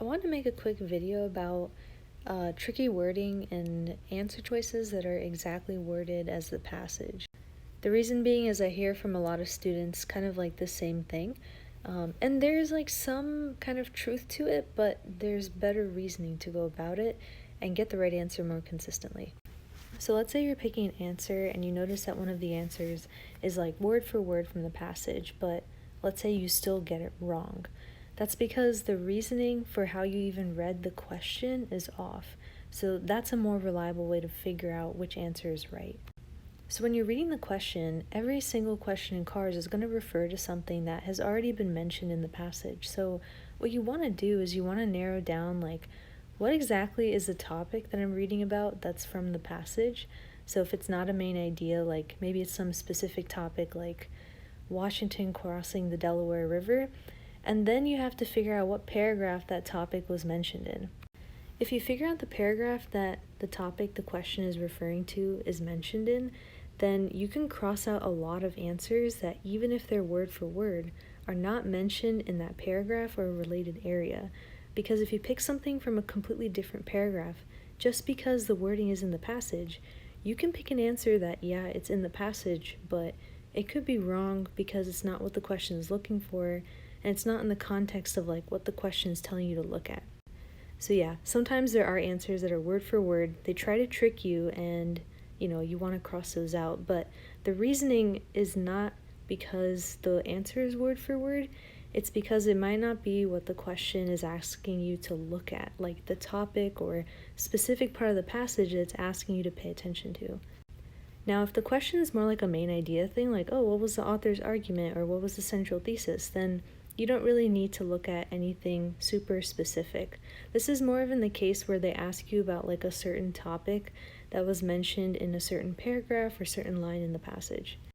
I want to make a quick video about tricky wording and answer choices that are exactly worded as the passage. The reason being is I hear from a lot of students kind of like the same thing. And there's like some kind of truth to it, but there's better reasoning to go about it and get the right answer more consistently. So let's say you're picking an answer and you notice that one of the answers is like word for word from the passage, but let's say you still get it wrong. That's because the reasoning for how you even read the question is off. So that's a more reliable way to figure out which answer is right. So when you're reading the question, every single question in CARS is going to refer to something that has already been mentioned in the passage. So what you want to do is you want to narrow down like what exactly is the topic that I'm reading about that's from the passage. So if it's not a main idea, like maybe it's some specific topic like Washington crossing the Delaware River, and then you have to figure out what paragraph that topic was mentioned in. If you figure out the paragraph that the topic the question is referring to is mentioned in, then you can cross out a lot of answers that, even if they're word for word, are not mentioned in that paragraph or a related area. Because if you pick something from a completely different paragraph, just because the wording is in the passage, you can pick an answer that, yeah, it's in the passage, but it could be wrong because it's not what the question is looking for, and it's not in the context of like what the question is telling you to look at. So yeah, sometimes there are answers that are word for word. They try to trick you and, you want to cross those out, but the reasoning is not because the answer is word for word. It's because it might not be what the question is asking you to look at, like the topic or specific part of the passage it's asking you to pay attention to. Now, if the question is more like a main idea thing, like, oh, what was the author's argument or what was the central thesis, then you don't really need to look at anything super specific. This is more of in the case where they ask you about like a certain topic that was mentioned in a certain paragraph or certain line in the passage.